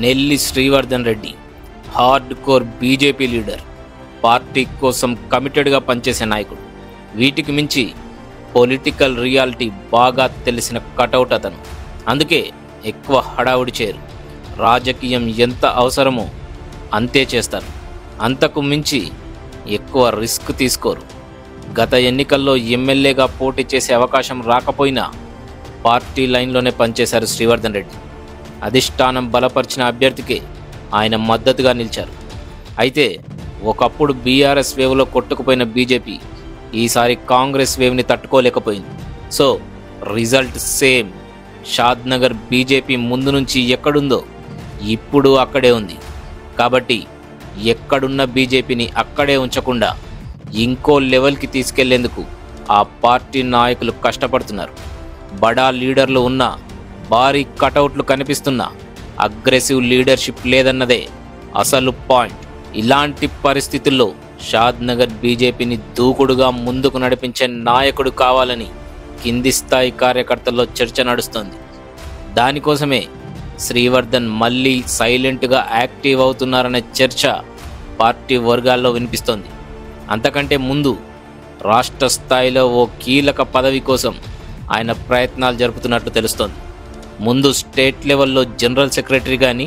Nelli Srivardhan Reddy hard core BJP leader, party కోసం కమిటెడ్గా పనిచేసే నాయకుడు. వీటికి మించి పొలిటికల్ రియాలిటీ బాగా తెలిసిన కటౌట్ అతను. అందుకే ఎక్కువ హడావుడి చేయరు. రాజకీయం ఎంత అవసరమో అంతే చేస్తారు. అంతకు మించి ఎక్కువ రిస్క్ తీసుకోరు. గత ఎన్నికల్లో ఎమ్మెల్యేగా పోటీ చేసే అవకాశం రాకపోయినా పార్టీ లైన్లోనే పనిచేశారు శ్రీవర్ధన్ రెడ్డి. అధిష్టానం బలపరిచిన అభ్యర్థికే ఆయన మద్దతుగా నిలిచారు. అయితే ఒకప్పుడు బీఆర్ఎస్ వేవ్లో కొట్టుకుపోయిన బీజేపీ ఈసారి కాంగ్రెస్ వేవ్ని తట్టుకోలేకపోయింది. So result same. Shadnagar BJP ముందు నుంచి ఎక్కడుందో ఇప్పుడు అక్కడే ఉంది. కాబట్టి ఎక్కడున్న బీజేపీని అక్కడే ఉంచకుండా ఇంకో లెవెల్కి తీసుకెళ్లేందుకు ఆ పార్టీ నాయకులు కష్టపడుతున్నారు. బడా లీడర్లు ఉన్న, భారీ కటౌట్లు కనిపిస్తున్నా అగ్రెసివ్ లీడర్షిప్ లేదన్నదే అసలు పాయింట్. ఇలాంటి పరిస్థితుల్లో షాద్నగర్ బీజేపీని దూకుడుగా ముందుకు నడిపించే నాయకుడు కావాలని కింది స్థాయి కార్యకర్తల్లో చర్చ నడుస్తోంది. దానికోసమే శ్రీవర్ధన్ మళ్ళీ సైలెంట్గా యాక్టివ్ అవుతున్నారనే చర్చ పార్టీ వర్గాల్లో వినిపిస్తోంది. అంతకంటే ముందు రాష్ట్ర స్థాయిలో ఓ కీలక పదవి కోసం ఆయన ప్రయత్నాలు జరుపుతున్నట్లు తెలుస్తోంది. ముందు స్టేట్ లెవెల్లో జనరల్ సెక్రటరీ కానీ,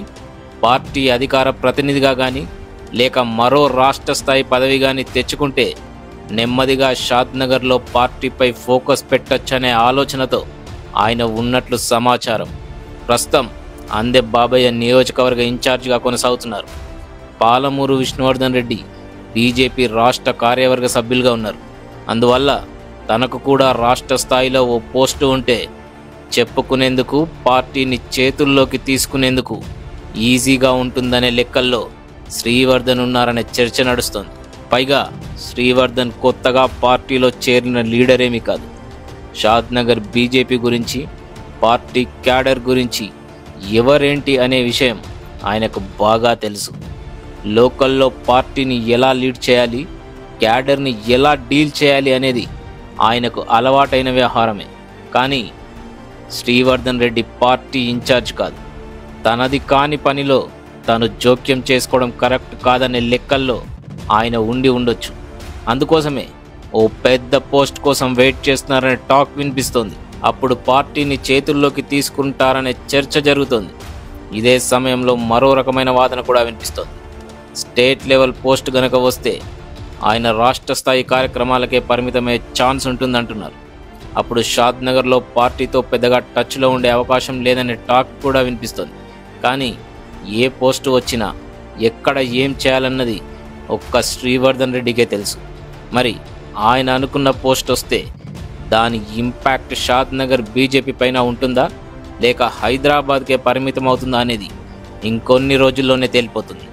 పార్టీ అధికార ప్రతినిధిగా కానీ, లేక మరో రాష్ట్ర స్థాయి పదవి కానీ తెచ్చుకుంటే నెమ్మదిగా షాద్నగర్లో పార్టీపై ఫోకస్ పెట్టొచ్చనే ఆలోచనతో ఆయన ఉన్నట్లు సమాచారం. ప్రస్తుతం అందె బాబయ్య నియోజకవర్గ ఇన్ఛార్జిగా కొనసాగుతున్నారు. పాలమూరు విష్ణువర్ధన్ రెడ్డి బీజేపీ రాష్ట్ర కార్యవర్గ సభ్యులుగా ఉన్నారు. అందువల్ల తనకు కూడా రాష్ట్ర స్థాయిలో ఓ పోస్టు ఉంటే చెప్పుకునేందుకు, పార్టీని చేతుల్లోకి తీసుకునేందుకు ఈజీగా ఉంటుందనే లెక్కల్లో శ్రీవర్ధన్ ఉన్నారనే చర్చ నడుస్తోంది. పైగా శ్రీవర్ధన్ కొత్తగా పార్టీలో చేరిన లీడరేమీ కాదు. షాద్నగర్ బీజేపీ గురించి, పార్టీ క్యాడర్ గురించి ఎవరేంటి అనే విషయం ఆయనకు బాగా తెలుసు. లోకల్లో పార్టీని ఎలా లీడ్ చేయాలి, క్యాడర్ని ఎలా డీల్ చేయాలి అనేది ఆయనకు అలవాటైన వ్యవహారమే. కానీ శ్రీవర్ధన్ రెడ్డి పార్టీ ఇన్ఛార్జ్ కాదు. తనది కాని పనిలో తను జోక్యం చేసుకోవడం కరెక్ట్ కాదనే లెక్కల్లో ఆయన ఉండి ఉండొచ్చు. అందుకోసమే ఓ పెద్ద పోస్ట్ కోసం వెయిట్ చేస్తున్నారనే టాక్ వినిపిస్తోంది. అప్పుడు పార్టీని చేతుల్లోకి తీసుకుంటారనే చర్చ జరుగుతోంది. ఇదే సమయంలో మరో రకమైన వాదన కూడా వినిపిస్తోంది. స్టేట్ లెవెల్ పోస్ట్ గనక వస్తే ఆయన రాష్ట్ర స్థాయి కార్యక్రమాలకే పరిమితమయ్యే ఛాన్స్ ఉంటుందంటున్నారు. అప్పుడు షాద్నగర్లో పార్టీతో పెద్దగా టచ్లో ఉండే అవకాశం లేదనే టాక్ కూడా వినిపిస్తోంది. కానీ ఏ పోస్టు వచ్చినా ఎక్కడ ఏం చేయాలన్నది ఒక్క శ్రీవర్ధన్ రెడ్డికే తెలుసు. మరి ఆయన అనుకున్న పోస్ట్ వస్తే దాని ఇంపాక్ట్ షాద్నగర్ బీజేపీ పైన ఉంటుందా, లేక హైదరాబాద్కే పరిమితం అవుతుందా అనేది ఇంకొన్ని రోజుల్లోనే తేలిపోతుంది.